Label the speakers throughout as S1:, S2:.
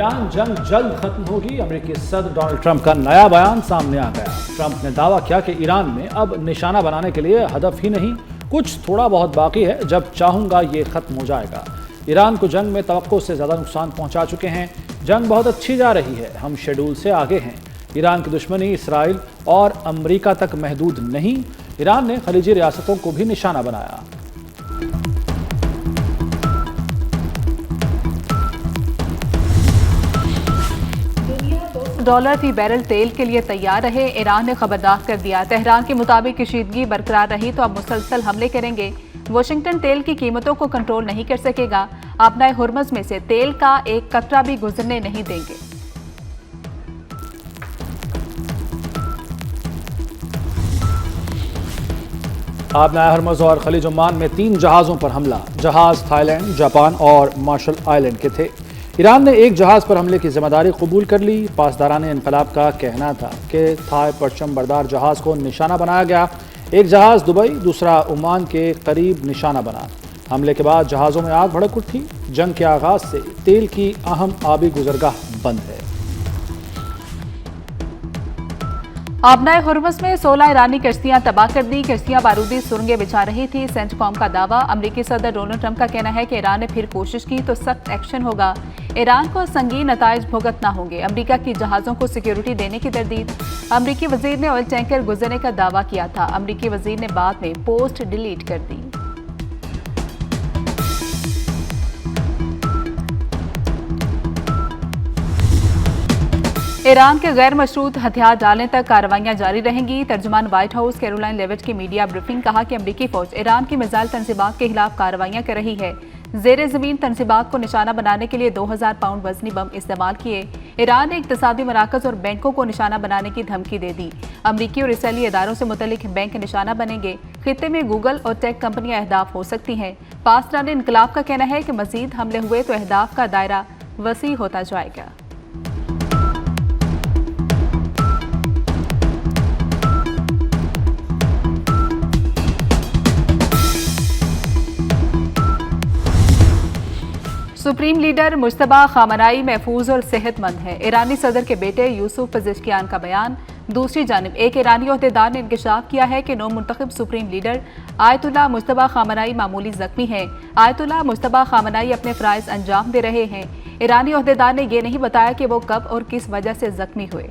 S1: Iran जंग जल्द खत्म होगी। अमेरिकी सदर डोनाल्ड ट्रंप का नया बयान सामने आ गया। ट्रंप ने दावा किया कि ईरान में अब निशाना बनाने के लिए हदफ ही नहीं, कुछ थोड़ा बहुत बाकी है, जब चाहूंगा ये खत्म हो जाएगा। ईरान को जंग में तवक्को से ज्यादा नुकसान पहुंचा चुके हैं। जंग बहुत अच्छी जा रही है, हम शेड्यूल से आगे हैं। ईरान की दुश्मनी इसराइल और अमेरिका तक महदूद नहीं। ईरान ने खलीजी रियासतों को भी निशाना बनाया।
S2: $2 फी बैरल तेल के लिए तैयार रहे, ईरान ने खबरदार कर दिया। तेहरान के मुताबिक कशीदगी बरकरार रही तो अब मुसलसल हमले करेंगे। वाशिंगटन तेल की कीमतों को कंट्रोल नहीं कर सकेगा। आपनाए हुर्मुज़ में से तेल का एक कतरा भी गुजरने नहीं देंगे।
S1: आपनाए हुर्मुज़ और खलीज ओमान में 3 जहाज़ों पर हमला। जहाज़ थाईलैंड, जापान और मार्शल आइलैंड के थे। ईरान ने एक जहाज़ पर हमले की जिम्मेदारी कबूल कर ली। पासदारान इनकलाब का कहना था कि थाई परचम बरदार जहाज़ को निशाना बनाया गया। एक जहाज़ दुबई, दूसरा ओमान के करीब निशाना बना। हमले के बाद जहाज़ों में आग भड़क उठी। जंग के आगाज से तेल की अहम आबी गुजरगाह बंद है।
S2: आपनाए हुर्मुज़ में 16 ईरानी कश्तियां तबाह कर दी। कश्तियां बारूदी सुरंगें बिछा रही थी। सेंटकॉम का दावा। अमेरिकी सदर डोनाल्ड ट्रंप का कहना है कि ईरान ने फिर कोशिश की तो सख्त एक्शन होगा। ईरान को संगीन नताइज भुगतना होंगे। अमेरिका की जहाज़ों को सिक्योरिटी देने की तरदीद। अमेरिकी वजीर ने ऑयल टैंकर गुजरने का दावा किया था। अमेरिकी वजीर ने बाद में पोस्ट डिलीट कर दी। ईरान के गैर मशरूत हथियार डालने तक कार्रवाइयां जारी रहेंगी। तर्जुमान व्हाइट हाउस कैरोलाइन लेविट की मीडिया ब्रीफिंग कहा कि अमेरिकी फौज ईरान की मिसाइल तंजीबात के खिलाफ कार्रवाइयां कर रही है। जेर जमीन तंजीबात को निशाना बनाने के लिए 2000 पाउंड वजनी बम इस्तेमाल किए। ईरान ने इक्तिसादी मराकज और बैंकों को निशाना बनाने की धमकी दे दी। अमरीकी और इसराइली इदारों से मुतल्लिक बैंक निशाना बनेंगे। खित्ते में गूगल और टेक कंपनियां अहदाफ हो सकती हैं। पासदारान इनकलाब का कहना है कि मजीद हमले हुए तो अहदाफ का दायरा वसी होता जाएगा। सुप्रीम लीडर मुश्तबा खामनाई महफूज और सेहतमंद है। ईरानी सदर के बेटे यूसुफ पज़ेश्कियान का बयान। दूसरी जानिब एक ईरानी ओहदेदार ने इंकशाफ किया है कि नौ मुंतखब supreme leader Ayatollah Mojtaba Khamenei मामूली जख्मी हैं। आयतुल्लाह मुश्तबा खामनाई अपने फ़राइज़ अंजाम दे रहे हैं। ईरानी ओहदेदार ने यह नहीं बताया कि वो कब और किस वजह से जख्मी हुए।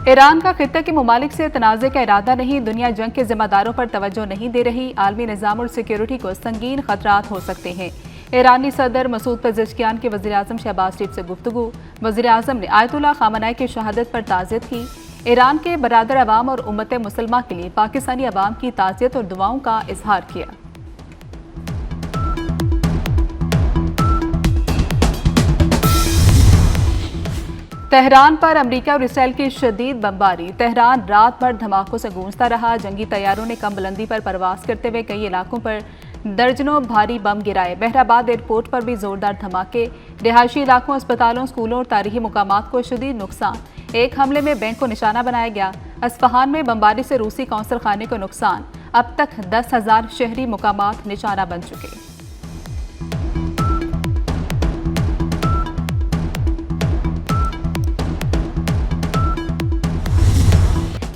S2: ईरान का खित्ते के मुमालिक से तनाज़े का इरादा नहीं। दुनिया जंग के जिम्मेदारों पर तवज्जो नहीं दे रही। आलमी निज़ाम और सिक्योरिटी को संगीन खतरात हो सकते हैं। ईरानी सदर मसूद पज़ेश्कियान के वज़ीर आज़म शहबाज शरीफ से गुफ्तगू। वज़ीर आज़म ने आयतुल्लाह खामनाई की शहादत पर ताज़ियत की। ईरान के बरादर अवाम और उम्मत मुसलमा के लिए पाकिस्तानी अवाम की ताज़ियत और दुआओं का इजहार किया। तेहरान पर अमेरिका और इसराइल की शदीद बमबारी। तेहरान रात भर धमाकों से गूंजता रहा। जंगी तैयारों ने कम बुलंदी पर परवास करते हुए कई इलाकों पर दर्जनों भारी बम गिराए। बहराबाद एयरपोर्ट पर भी जोरदार धमाके। रिहायशी इलाकों, अस्पतालों, स्कूलों और तारीखी मुकामात को शदीद नुकसान। एक हमले में बैंक को निशाना बनाया गया। अस्फहान में बमबारी से रूसी कौंसल खाने को नुकसान। अब तक 10,000 शहरी मुकामात निशाना बन चुके।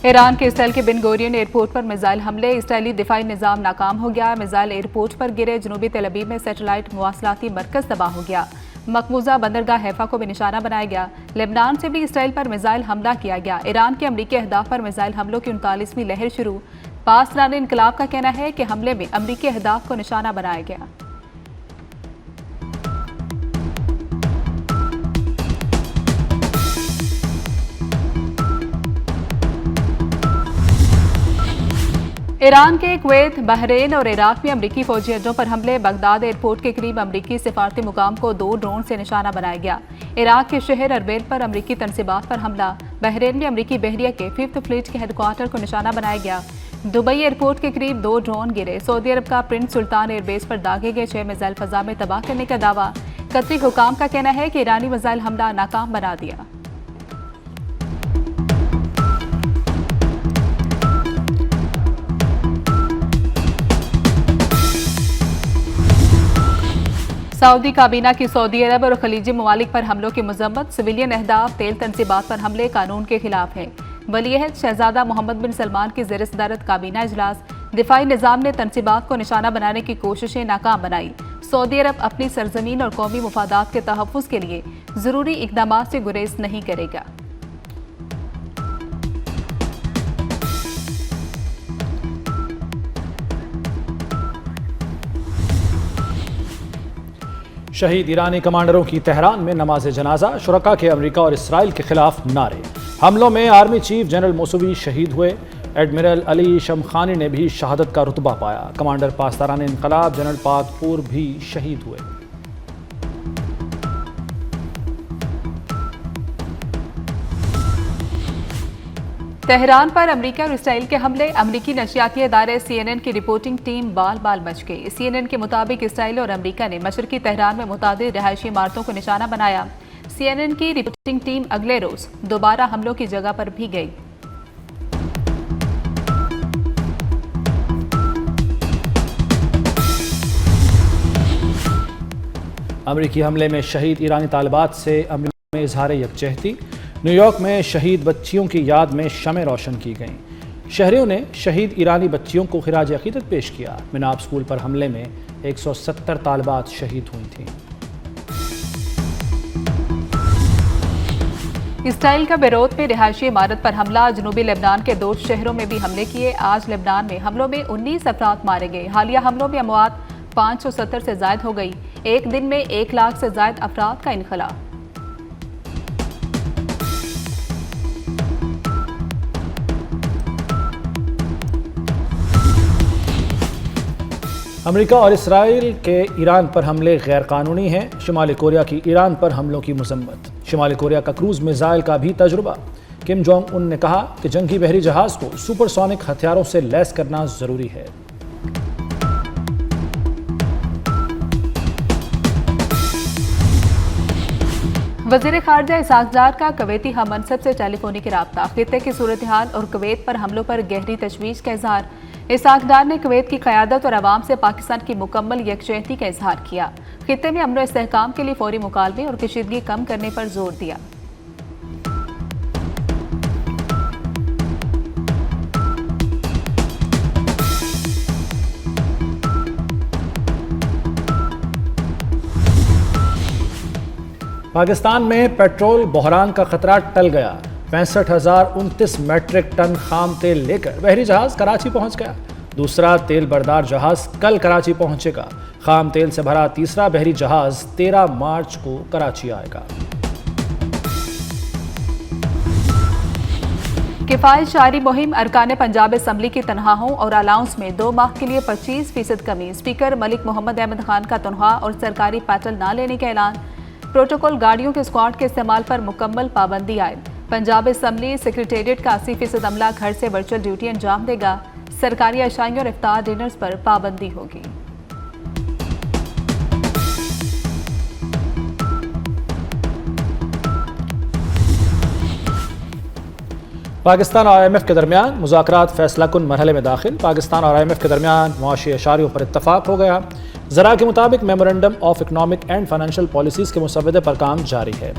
S2: ईरान के इसराइल के बिन गोरियन एयरपोर्ट पर मिसाइल हमले। इसराइली दिफाई निज़ाम नाकाम हो गया। मिसाइल एयरपोर्ट पर गिरे। जनूबी तेल अवीव में सैटेलाइट मवासलाती मरकज तबाह हो गया। मकबूजा बंदरगाह हैफा को भी निशाना बनाया गया। लेबनान से भी इसराइल पर मिसाइल हमला किया गया। ईरान के अमरीकी अहदाफ पर मिसाइल हमलों की 39वीं लहर शुरू। पासदारान इनकलाब का कहना है कि हमले में अमरीकी अहदाफ को निशाना बनाया गया। ईरान के कुवैत, बहरीन और इराक में अमरीकी फौजी अड्डों पर हमले। बगदाद एयरपोर्ट के करीब अमरीकी सिफारती मुकाम को 2 ड्रोन से निशाना बनाया गया। इराक के शहर अरबेल पर अमरीकी तनसीबात पर हमला। बहरीन में अमरीकी बहरिया के 5th फ्लीट के हेडक्वार्टर को निशाना बनाया गया। दुबई एयरपोर्ट के करीब 2 ड्रोन गिरे। सऊदी अरब का प्रिंस सुल्तान एयरबेस पर दागे गए 6 मिसाइल फजा में तबाह करने का दावा। कतरी हुकाम का कहना है कि ईरानी मिसाइल हमला नाकाम बना दिया। सऊदी काबीना की सऊदी अरब और खलीजी ममालिक पर हमलों की मजम्मत, सिविलियन अहदाफ तेल तनसीबात पर हमले कानून के खिलाफ है। वलीअहद शहजादा मोहम्मद बिन सलमान की ज़ेर सदारत काबीना इजलास, दिफाई निज़ाम ने तनसीबात को निशाना बनाने की कोशिशें नाकाम बनाई। सऊदी अरब अपनी सरजमीन और कौमी मुफादात के तहफ़्फ़ुज़ के लिए ज़रूरी इक़दाम से गुरेज नहीं करेगा।
S1: शहीद ईरानी कमांडरों की तेहरान में नमाज जनाजा, शुरका के अमेरिका और इसराइल के खिलाफ नारे। हमलों में आर्मी चीफ जनरल मौसूवी शहीद हुए। एडमिरल अली शमखानी ने भी शहादत का रुतबा पाया। कमांडर पासदारान इनकलाब जनरल पाकपुर भी शहीद हुए।
S2: तेहरान पर अमेरिका और इसराइल के हमले, अमेरिकी नशियाती अदारे CNN की रिपोर्टिंग टीम बाल बाल बच गई। CNN के मुताबिक इसराइल और अमेरिका ने मशरकी तेहरान में मुतादिद रिहायशी इमारतों को निशाना बनाया। CNN की रिपोर्टिंग टीम अगले रोज दोबारा हमलों की जगह पर भी गई।
S1: अमेरिकी हमले में शहीद ईरानी तालिबात से अमेरिका में इजहार यकजहती। न्यूयॉर्क में शहीद बच्चियों की याद में शमें रोशन की गईं। शहरियों ने शहीद ईरानी बच्चियों को खिराज अकीदत पेश किया। मिनाब स्कूल पर हमले में 170 तालिबात शहीद हुई थीं।
S2: इसराइल का बेरूत में रिहायशी इमारत पर हमला, जनूबी लेबनान के 2 शहरों में भी हमले किए। आज लेबनान में हमलों में 19 अफराद मारे गए। हालिया हमलों में अमवात 570 से जायद हो गई। एक दिन में 1 लाख से जायद अफराद का इनखला।
S1: अमेरिका और इसराइल के ईरान पर हमले गैर कानूनी हैं। शिमाली कोरिया की ईरान पर हमलों की मजम्मत। शिमाली कोरिया का क्रूज मिसाइल का भी तजुर्बा। किम जोंग उन ने कहा कि जंगी बहरी जहाज को सुपरसोनिक हथियारों से लैस करना जरूरी है।
S2: वज़ीर ख़ारजा इसहाक डार का कवैती हममनसब से टेलीफोनिक राब्ता, खित्ते की सूरत हाल और कुवैत पर हमलों पर गहरी तशवीश का इजहार। इसहाक डार ने कुवैत की क़यादत और अवाम से पाकिस्तान की मुकम्मल यकजहती का इजहार किया। खित्ते में अमन व इस्तेहकाम के लिए फौरी मुकालमे और कशीदगी कम करने पर जोर दिया।
S1: पाकिस्तान में पेट्रोल बहरान का खतरा टल गया। 65,029 मैट्रिक टन खाम तेल लेकर बहरी जहाज कराची पहुंच गया। दूसरा तेल बरदार जहाज कल कराची पहुंचेगा। खाम तेल से भरा तीसरा बहरी जहाज 13 मार्च को कराची आएगा।
S2: किफायत शारी मुहिम, अरकान पंजाब असम्बली की तनख्वाहों और अलाउंस में 2 माह के लिए 25% कमी। स्पीकर मलिक मोहम्मद अहमद खान का तनख्वाह और सरकारी पैटल न लेने का ऐलान। प्रोटोकॉल गाड़ियों के स्क्वाड के इस्तेमाल पर मुकम्मल पाबंदी आयद। पंजाब असम्बली सेक्रेटेरिएट का 80% अमला घर से वर्चुअल ड्यूटी अंजाम देगा। सरकारी अशाइयों और इफ्तार डिनर्स पर पाबंदी होगी।
S1: पाकिस्तान और IMF के दरमियान मुज़ाकरात फैसला कुन मरहले में दाखिल। पाकिस्तान और IMF के दरमियान मुआशी इशारियों पर इत्तफाक हो गया। ज़रा के मुताबिक memorandum of economic and financial policies के मुसव्वदे पर काम जारी है।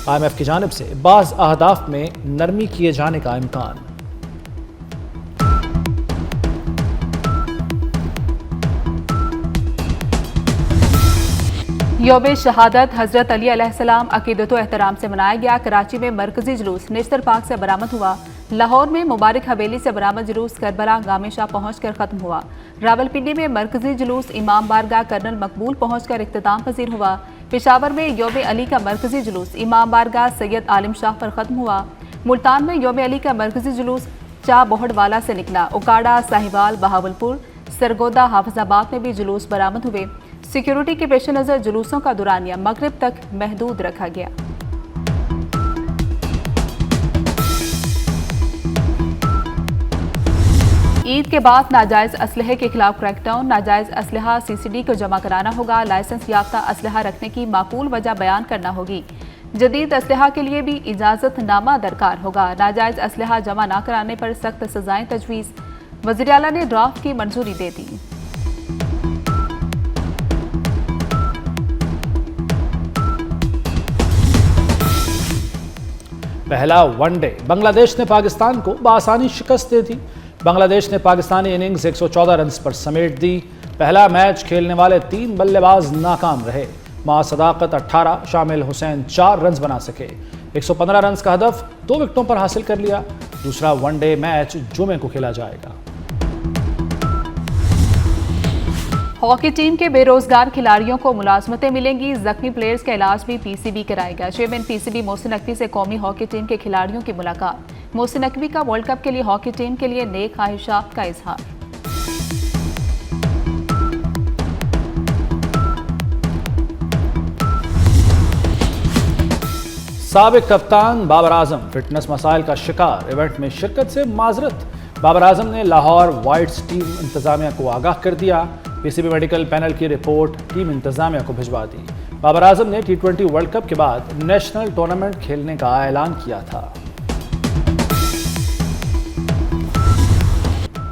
S1: IMF की जानिब से बाज़ अहदाफ में नरमी किए जाने का इम्कान।
S2: यौम शहादत हज़रत अली अलैहिस्सलाम अकीदत व एहतराम से मनाया गया। कराची में मरकजी जुलूस नेश्तर पार्क से बरामद हुआ। लाहौर में मुबारक हवेली से बरामद जुलूस करबला गामे शाह पहुंचकर खत्म हुआ। रावलपिंडी में मरकजी जुलूस इमाम बारगाह कर्नल मकबूल पहुंचकर इख्तिताम पजीर हुआ। पेशावर में यौम अली का मरकजी जुलूस इमाम बारगाह सैयद आलिम शाह पर खत्म हुआ। मुल्तान में यौम अली का मरकजी जुलूस चा बोहड़वाला से निकला। उकाड़ा, साहिवाल, बहावलपुर, सरगोदा, हाफिजाबाद में भी जुलूस बरामद हुए। सिक्योरिटी के पेश नज़र जुलूसों का दुरानिया मगरिब तक महदूद रखा गया। ईद के बाद नाजायज़ असलहे के खिलाफ क्रैकडाउन। नाजायज़ असलहा CCD को जमा कराना होगा। लाइसेंस याफ्ता असलहा रखने की माकूल वजह बयान करना होगी। जदीद असलहा के लिए भी इजाज़तनामा दरकार होगा। नाजायज़ असलहा जमा न कराने पर सख्त सजाएं तजवीज़। वज़ीर आला ने ड्राफ्ट की मंजूरी दे दी।
S1: पहला वनडे बांग्लादेश ने पाकिस्तान को बासानी शिकस्त दे दी। बांग्लादेश ने पाकिस्तानी इनिंग्स 114 रन पर समेट दी। पहला मैच खेलने वाले 3 बल्लेबाज नाकाम रहे। मां सदाकत 18, शामिल हुसैन 4 रन बना सके। 115 रन का हदफ 2 विकेटों पर हासिल कर लिया। दूसरा वनडे मैच जुमे को खेला जाएगा।
S2: हॉकी टीम के बेरोजगार खिलाड़ियों को मुलाजमतें मिलेंगी। जख्मी प्लेयर्स का इलाज भी पीसीबी कराएगा। चेयरमैन पीसीबी मोहसिन नकवी से कौमी हॉकी टीम के खिलाड़ियों की मुलाकात। मोहसिन नकवी का वर्ल्ड कप के लिए हॉकी टीम के लिए नेक ख्वाहिशात का इजहार।
S1: साबिक कप्तान बाबर आजम फिटनेस मसाइल का शिकार, इवेंट में शिरकत से माजरत। बाबर आजम ने लाहौर वाइट्स टीम इंतजामिया को आगाह कर दिया। पीसीबी मेडिकल पैनल की रिपोर्ट टीम इंतजामिया को भिजवा दी। बाबर आजम ने T20 वर्ल्ड कप के बाद नेशनल टूर्नामेंट खेलने का ऐलान किया था।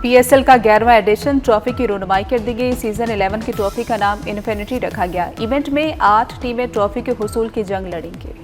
S2: पीएसएल का 11वां एडिशन ट्रॉफी की रुनमाई कर दी गई। सीजन 11 की ट्रॉफी का नाम इन्फिनिटी रखा गया। इवेंट में 8 टीमें ट्रॉफी के हुसूल की जंग लड़ेंगी।